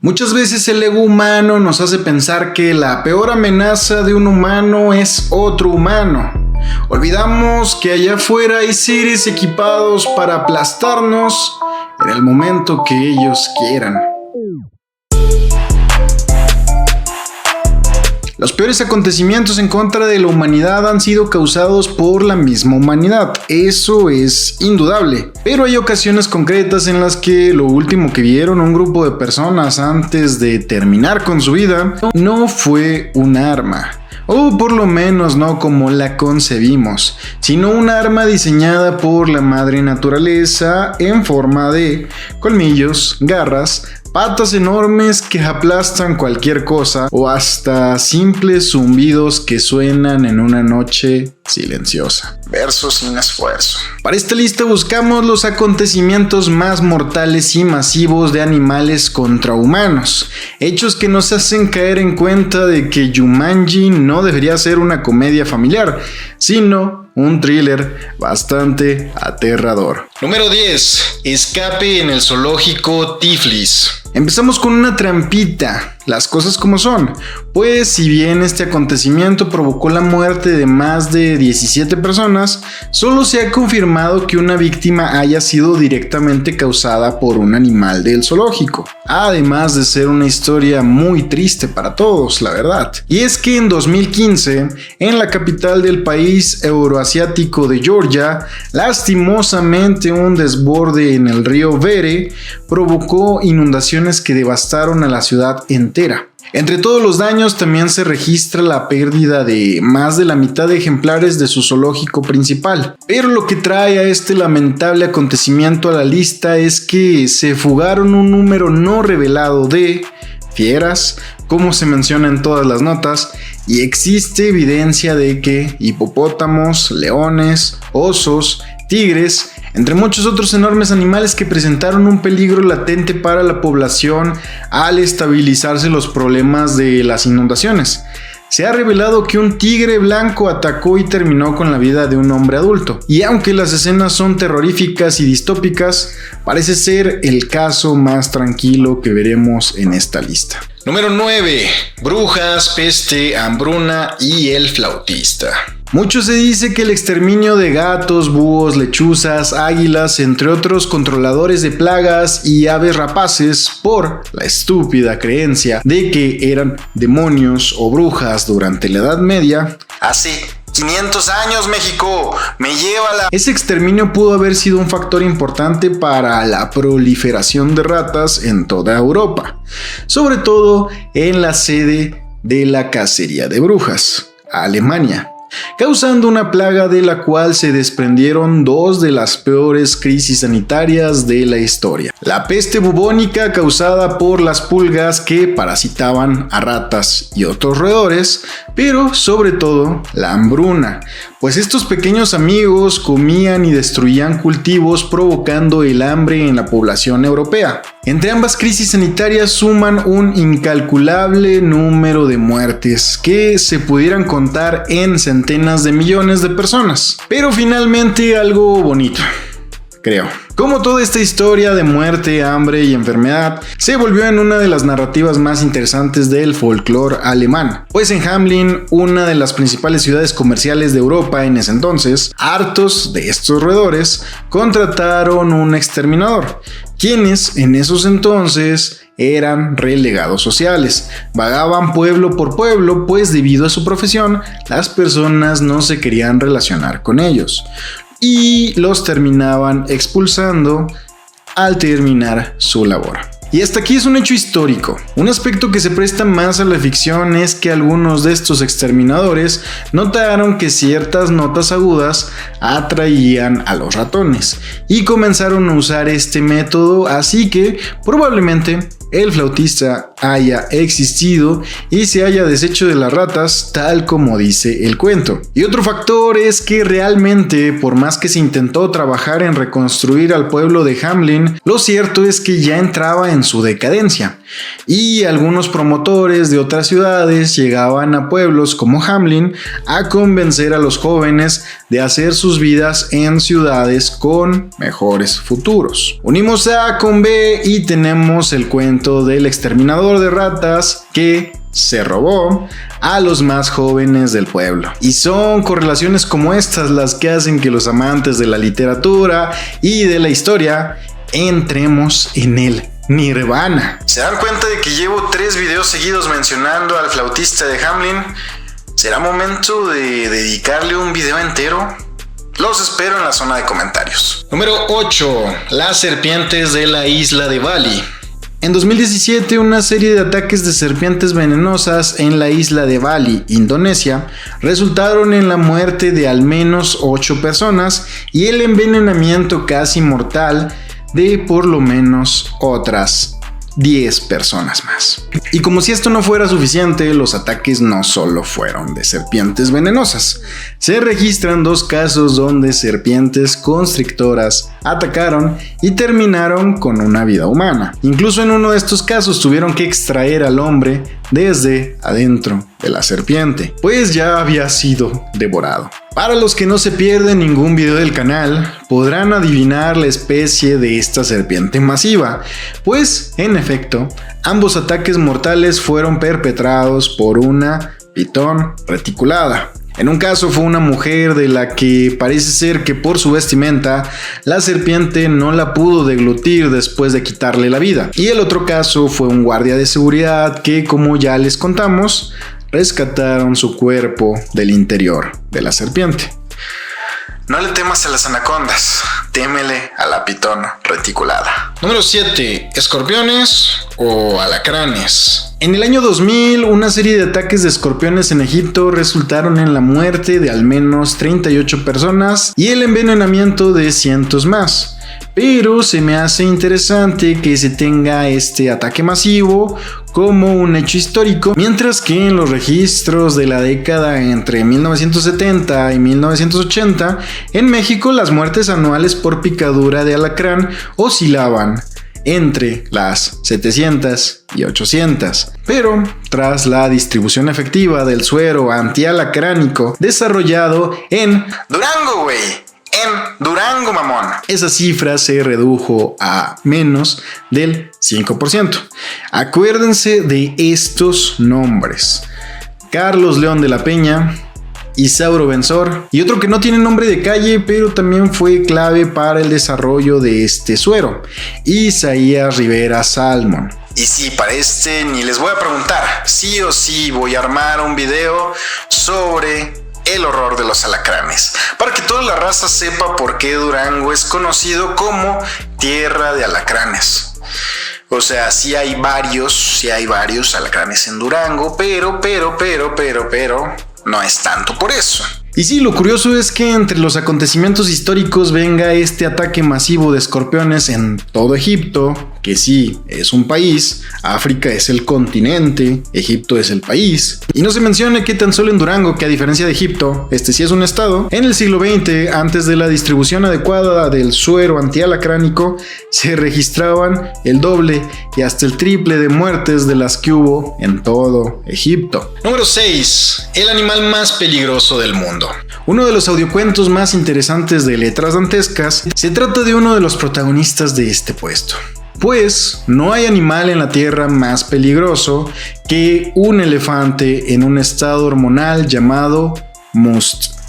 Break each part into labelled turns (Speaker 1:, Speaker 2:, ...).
Speaker 1: Muchas veces el ego humano nos hace pensar que la peor amenaza de un humano es otro humano. Olvidamos que allá afuera hay seres equipados para aplastarnos en el momento que ellos quieran. Los peores acontecimientos en contra de la humanidad han sido causados por la misma humanidad, eso es indudable. Pero hay ocasiones concretas en las que lo último que vieron un grupo de personas antes de terminar con su vida no fue un arma. O por lo menos no como la concebimos, sino un arma diseñada por la madre naturaleza en forma de colmillos, garras, patas enormes que aplastan cualquier cosa o hasta simples zumbidos que suenan en una noche silenciosa. Verso sin esfuerzo. Para esta lista buscamos los acontecimientos más mortales y masivos de animales contra humanos, hechos que nos hacen caer en cuenta de que Jumanji no debería ser una comedia familiar, sino un thriller bastante aterrador. Número 10. Escape en el zoológico Tiflis. Empezamos con una trampita, las cosas como son, pues si bien este acontecimiento provocó la muerte de más de 17 personas, solo se ha confirmado que una víctima haya sido directamente causada por un animal del zoológico, además de ser una historia muy triste para todos, la verdad. Y es que en 2015, en la capital del país euroasiático de Georgia, lastimosamente un desborde en el río Vere provocó inundaciones que devastaron a la ciudad entera. Entre todos los daños también se registra la pérdida de más de la mitad de ejemplares de su zoológico principal. Pero lo que trae a este lamentable acontecimiento a la lista es que se fugaron un número no revelado de fieras, como se menciona en todas las notas, y existe evidencia de que hipopótamos, leones, osos, tigres, entre muchos otros enormes animales que presentaron un peligro latente para la población al estabilizarse los problemas de las inundaciones. Se ha revelado que un tigre blanco atacó y terminó con la vida de un hombre adulto. Y aunque las escenas son terroríficas y distópicas, parece ser el caso más tranquilo que veremos en esta lista. Número 9. Brujas, peste, hambruna y el flautista. Mucho se dice que el exterminio de gatos, búhos, lechuzas, águilas, entre otros controladores de plagas y aves rapaces por la estúpida creencia de que eran demonios o brujas durante la Edad Media. Hace 500 años, México, me lleva la... Ese exterminio pudo haber sido un factor importante para la proliferación de ratas en toda Europa, sobre todo en la sede de la cacería de brujas, Alemania, causando una plaga de la cual se desprendieron dos de las peores crisis sanitarias de la historia. La peste bubónica causada por las pulgas que parasitaban a ratas y otros roedores, pero sobre todo la hambruna, pues estos pequeños amigos comían y destruían cultivos provocando el hambre en la población europea. Entre ambas crisis sanitarias suman un incalculable número de muertes que se pudieran contar en centenas de millones de personas. Pero finalmente algo bonito, creo. Como toda esta historia de muerte, hambre y enfermedad se volvió en una de las narrativas más interesantes del folclore alemán, pues en Hamelin, una de las principales ciudades comerciales de Europa en ese entonces, hartos de estos roedores, contrataron un exterminador, quienes en esos entonces eran relegados sociales, vagaban pueblo por pueblo, pues debido a su profesión, las personas no se querían relacionar con ellos y los terminaban expulsando al terminar su labor. Y hasta aquí es un hecho histórico. Un aspecto que se presta más a la ficción es que algunos de estos exterminadores notaron que ciertas notas agudas atraían a los ratones y comenzaron a usar este método, así que probablemente el flautista haya existido y se haya deshecho de las ratas tal como dice el cuento. Y otro factor es que realmente, por más que se intentó trabajar en reconstruir al pueblo de Hamelin, lo cierto es que ya entraba en su decadencia y algunos promotores de otras ciudades llegaban a pueblos como Hamelin a convencer a los jóvenes de hacer sus vidas en ciudades con mejores futuros. Unimos A con B y tenemos el cuento cuento del exterminador de ratas que se robó a los más jóvenes del pueblo. Y son correlaciones como estas las que hacen que los amantes de la literatura y de la historia entremos en el nirvana. ¿Se dan cuenta de que llevo 3 videos seguidos mencionando al flautista de Hamelin? ¿Será momento de dedicarle un video entero? Los espero en la zona de comentarios. Número 8. Las serpientes de la isla de Bali. En 2017, una serie de ataques de serpientes venenosas en la isla de Bali, Indonesia, resultaron en la muerte de al menos 8 personas y el envenenamiento casi mortal de por lo menos otras 10 personas más. Y como si esto no fuera suficiente, los ataques no solo fueron de serpientes venenosas. Se registran 2 casos donde serpientes constrictoras atacaron y terminaron con una vida humana. Incluso en uno de estos casos tuvieron que extraer al hombre desde adentro de la serpiente, pues ya había sido devorado. Para los que no se pierden ningún video del canal, podrán adivinar la especie de esta serpiente masiva, pues en efecto, ambos ataques mortales fueron perpetrados por una pitón reticulada. En un caso fue una mujer de la que parece ser que por su vestimenta la serpiente no la pudo deglutir después de quitarle la vida. Y el otro caso fue un guardia de seguridad que, como ya les contamos, rescataron su cuerpo del interior de la serpiente. No le temas a las anacondas, témele a la pitón reticulada. Número 7. ¿Escorpiones o alacranes? En el año 2000, una serie de ataques de escorpiones en Egipto resultaron en la muerte de al menos 38 personas y el envenenamiento de cientos más. Pero se me hace interesante que se tenga este ataque masivo como un hecho histórico, mientras que en los registros de la década entre 1970 y 1980, en México las muertes anuales por picadura de alacrán oscilaban entre las 700 y 800. Pero tras la distribución efectiva del suero antialacránico desarrollado en Durango, en Durango, mamón, esa cifra se redujo a menos del 5%. Acuérdense de estos nombres: Carlos León de la Peña, Isauro Benzor y otro que no tiene nombre de calle, pero también fue clave para el desarrollo de este suero, Isaías Rivera Salmón. Y sí, para este ni les voy a preguntar, sí o sí voy a armar un video sobre el horror de los alacranes, para que toda la raza sepa por qué Durango es conocido como tierra de alacranes. O sea, sí hay varios alacranes en Durango, pero no es tanto por eso. Y sí, lo curioso es que entre los acontecimientos históricos venga este ataque masivo de escorpiones en todo Egipto, que sí, es un país, África es el continente, Egipto es el país, y no se menciona que tan solo en Durango, que a diferencia de Egipto, este sí es un estado, en el siglo XX, antes de la distribución adecuada del suero antialacránico, se registraban el doble y hasta el triple de muertes de las que hubo en todo Egipto. Número 6. El animal más peligroso del mundo. Uno de los audiocuentos más interesantes de Letras Dantescas se trata de uno de los protagonistas de este puesto. Pues no hay animal en la tierra más peligroso que un elefante en un estado hormonal llamado Must.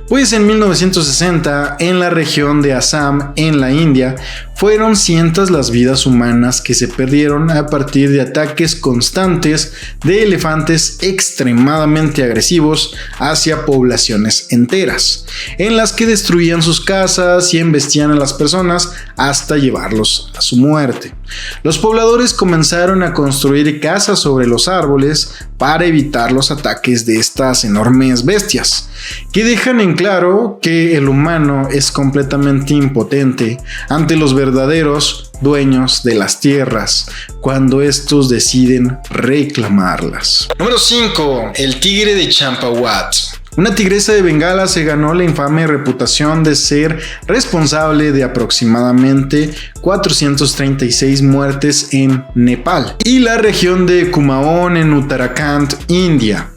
Speaker 1: Pues en 1960, en la región de Assam, en la India, fueron cientos las vidas humanas que se perdieron a partir de ataques constantes de elefantes extremadamente agresivos hacia poblaciones enteras, en las que destruían sus casas y embestían a las personas hasta llevarlos a su muerte. Los pobladores comenzaron a construir casas sobre los árboles para evitar los ataques de estas enormes bestias, que dejan en claro que el humano es completamente impotente ante los verdaderos dueños de las tierras cuando estos deciden reclamarlas. Número 5. El tigre de Champawat. Una tigresa de Bengala se ganó la infame reputación de ser responsable de aproximadamente 436 muertes en Nepal y la región de Kumaon en Uttarakhand, India.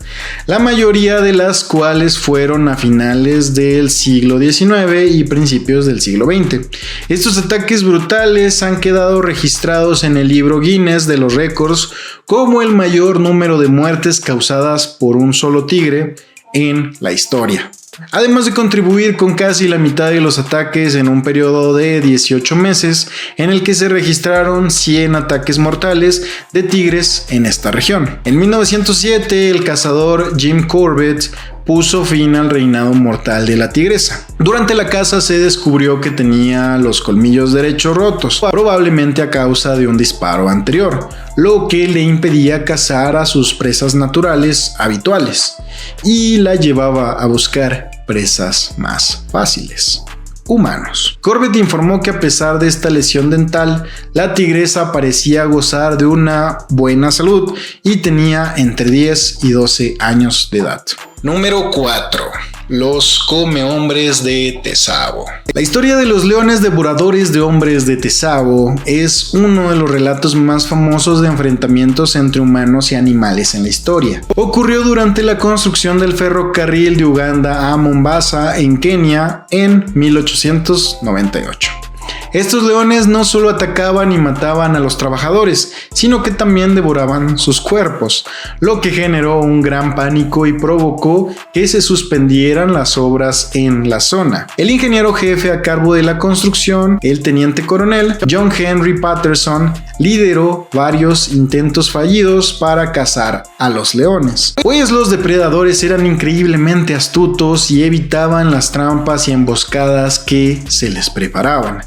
Speaker 1: la mayoría de las cuales fueron a finales del siglo XIX y principios del siglo XX. Estos ataques brutales han quedado registrados en el libro Guinness de los récords como el mayor número de muertes causadas por un solo tigre en la historia. Además de contribuir con casi la mitad de los ataques en un periodo de 18 meses, en el que se registraron 100 ataques mortales de tigres en esta región. En 1907, el cazador Jim Corbett puso fin al reinado mortal de la tigresa. Durante la caza se descubrió que tenía los colmillos derechos rotos, probablemente a causa de un disparo anterior, lo que le impedía cazar a sus presas naturales habituales y la llevaba a buscar presas más fáciles: humanos. Corbett informó que a pesar de esta lesión dental, la tigresa parecía gozar de una buena salud y tenía entre 10 y 12 años de edad. Número 4. Los comehombres de Tezabo. La historia de los leones devoradores de hombres de Tezabo es uno de los relatos más famosos de enfrentamientos entre humanos y animales en la historia. Ocurrió durante la construcción del ferrocarril de Uganda a Mombasa, en Kenia, en 1898. Estos leones no solo atacaban y mataban a los trabajadores, sino que también devoraban sus cuerpos, lo que generó un gran pánico y provocó que se suspendieran las obras en la zona. El ingeniero jefe a cargo de la construcción, el teniente coronel John Henry Patterson, lideró varios intentos fallidos para cazar a los leones, pues los depredadores eran increíblemente astutos y evitaban las trampas y emboscadas que se les preparaban.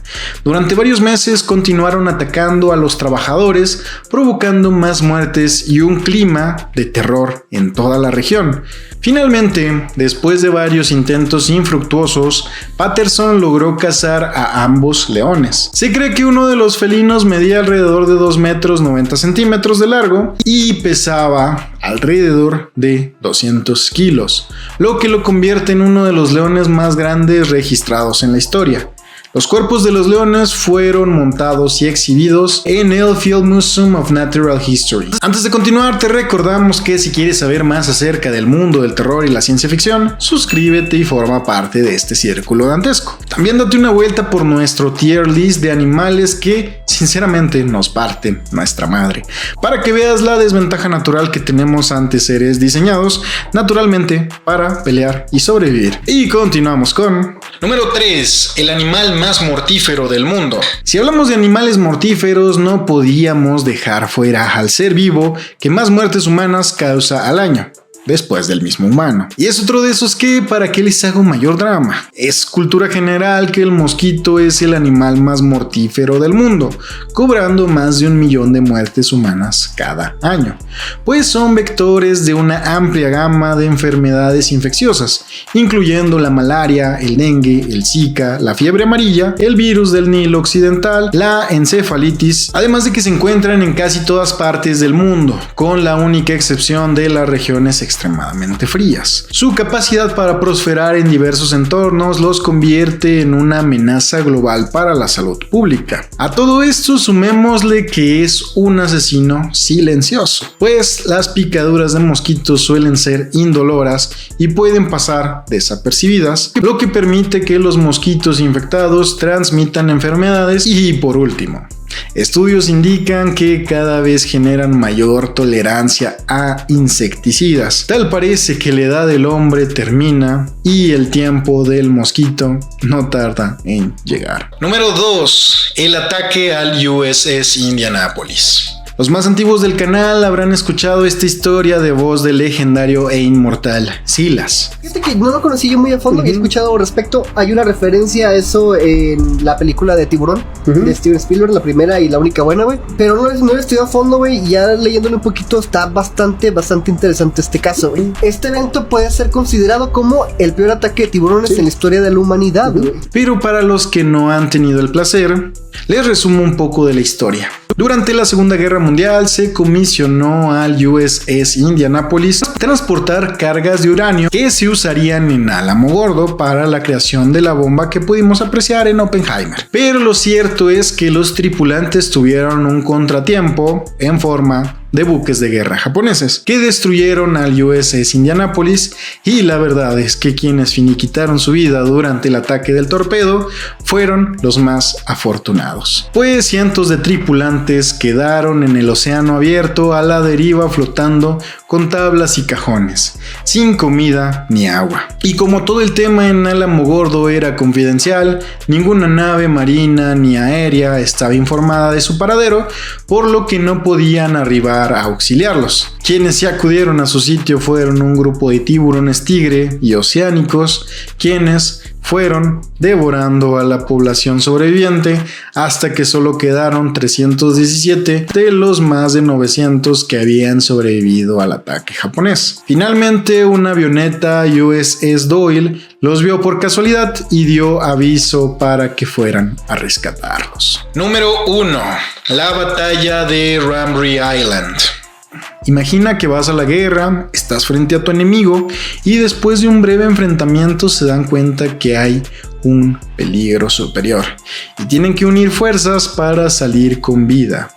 Speaker 1: Durante varios meses continuaron atacando a los trabajadores, provocando más muertes y un clima de terror en toda la región. Finalmente, después de varios intentos infructuosos, Patterson logró cazar a ambos leones. Se cree que uno de los felinos medía alrededor de 2 metros 90 centímetros de largo y pesaba alrededor de 200 kilos, lo que lo convierte en uno de los leones más grandes registrados en la historia. Los cuerpos de los leones fueron montados y exhibidos en el Field Museum of Natural History. Antes de continuar, te recordamos que si quieres saber más acerca del mundo del terror y la ciencia ficción, suscríbete y forma parte de este círculo dantesco. También date una vuelta por nuestro tier list de animales que, sinceramente, nos parten nuestra madre, para que veas la desventaja natural que tenemos ante seres diseñados naturalmente para pelear y sobrevivir. Y continuamos con... Número 3. El animal más mortífero del mundo. Si hablamos de animales mortíferos, no podíamos dejar fuera al ser vivo que más muertes humanas causa al año, después del mismo humano. Y es otro de esos que, ¿para qué les hago mayor drama? Es cultura general que el mosquito es el animal más mortífero del mundo, cobrando más de 1 millón de muertes humanas cada año, pues son vectores de una amplia gama de enfermedades infecciosas, incluyendo la malaria, el dengue, el Zika, la fiebre amarilla, el virus del Nilo Occidental, la encefalitis, además de que se encuentran en casi todas partes del mundo, con la única excepción de las regiones extremadamente frías. Su capacidad para prosperar en diversos entornos los convierte en una amenaza global para la salud pública. A todo esto sumémosle que es un asesino silencioso, pues las picaduras de mosquitos suelen ser indoloras y pueden pasar desapercibidas, lo que permite que los mosquitos infectados transmitan enfermedades. Y por último, estudios indican que cada vez generan mayor tolerancia a insecticidas. Tal parece que la edad del hombre termina y el tiempo del mosquito no tarda en llegar. Número 2. El ataque al USS Indianapolis. Los más antiguos del canal habrán escuchado esta historia de voz del legendario e inmortal Silas.
Speaker 2: Fíjate que no lo conocí yo muy a fondo, he escuchado al respecto. Hay una referencia a eso en la película de Tiburón, de Steven Spielberg, la primera y la única buena, güey. Pero no lo he estudiado a fondo, güey, y ya leyéndolo un poquito está bastante interesante este caso, güey. Este evento puede ser considerado como el peor ataque de tiburones en la historia de la humanidad, güey.
Speaker 1: Pero para los que no han tenido el placer, les resumo un poco de la historia. Durante la Segunda Guerra Mundial se comisionó al USS Indianapolis transportar cargas de uranio que se usarían en Alamogordo para la creación de la bomba que pudimos apreciar en Oppenheimer. Pero lo cierto es que los tripulantes tuvieron un contratiempo en forma de buques de guerra japoneses que destruyeron al USS Indianapolis, y la verdad es que quienes finiquitaron su vida durante el ataque del torpedo fueron los más afortunados, pues cientos de tripulantes quedaron en el océano abierto a la deriva flotando con tablas y cajones, sin comida ni agua. Y como todo el tema en Alamogordo era confidencial, ninguna nave marina ni aérea estaba informada de su paradero, por lo que no podían arribar a auxiliarlos. Quienes se acudieron a su sitio fueron un grupo de tiburones tigre y oceánicos, quienes fueron devorando a la población sobreviviente hasta que solo quedaron 317 de los más de 900 que habían sobrevivido al ataque japonés. Finalmente, una avioneta USS Doyle los vio por casualidad y dio aviso para que fueran a rescatarlos. Número 1. La batalla de Rambri Island. Imagina que vas a la guerra, estás frente a tu enemigo y después de un breve enfrentamiento se dan cuenta que hay un peligro superior y tienen que unir fuerzas para salir con vida.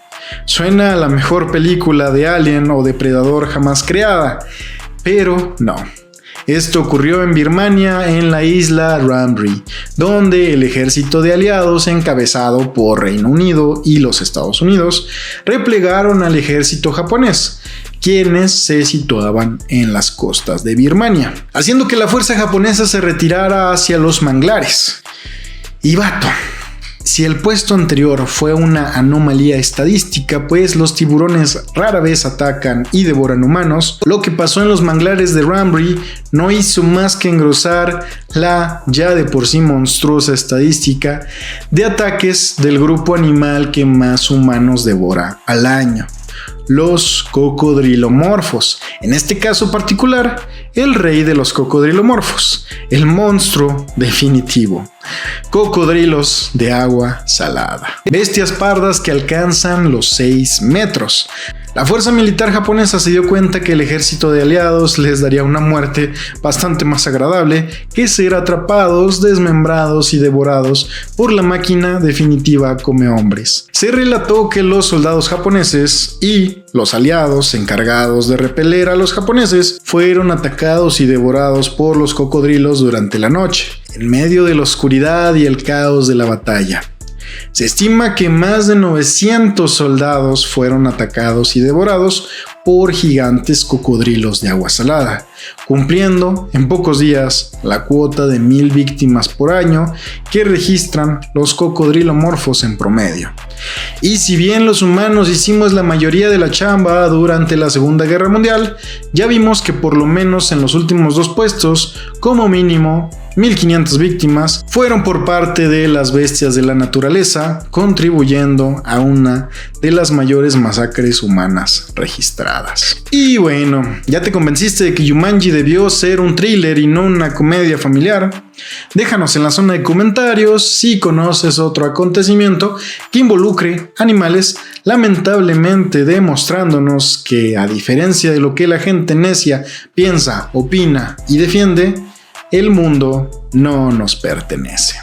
Speaker 1: Suena a la mejor película de Alien o Depredador jamás creada, pero no. Esto ocurrió en Birmania, en la isla Rambri, donde el ejército de aliados, encabezado por Reino Unido y los Estados Unidos, replegaron al ejército japonés, quienes se situaban en las costas de Birmania, haciendo que la fuerza japonesa se retirara hacia los manglares. Y vato, si el puesto anterior fue una anomalía estadística, pues los tiburones rara vez atacan y devoran humanos, lo que pasó en los manglares de Rambri no hizo más que engrosar la ya de por sí monstruosa estadística de ataques del grupo animal que más humanos devora al año: los cocodrilomorfos. En este caso particular, el rey de los cocodrilomorfos, el monstruo definitivo. Cocodrilos de agua salada. Bestias pardas que alcanzan los 6 metros. La fuerza militar japonesa se dio cuenta que el ejército de aliados les daría una muerte bastante más agradable que ser atrapados, desmembrados y devorados por la máquina definitiva come hombres. Se relató que los soldados japoneses y los aliados encargados de repeler a los japoneses fueron atacados y devorados por los cocodrilos durante la noche, en medio de la oscuridad y el caos de la batalla. Se estima que más de 900 soldados fueron atacados y devorados por gigantes cocodrilos de agua salada, cumpliendo en pocos días la cuota de 1000 víctimas por año que registran los cocodrilomorfos en promedio. Y si bien los humanos hicimos la mayoría de la chamba durante la Segunda Guerra Mundial, ya vimos que por lo menos en los últimos 2 puestos, como mínimo 1500 víctimas fueron por parte de las bestias de la naturaleza, contribuyendo a una de las mayores masacres humanas registradas. Y bueno, ¿ya te convenciste de que Jumanji debió ser un thriller y no una comedia familiar? Déjanos en la zona de comentarios si conoces otro acontecimiento que involucre animales, lamentablemente demostrándonos que, a diferencia de lo que la gente necia piensa, opina y defiende, el mundo no nos pertenece.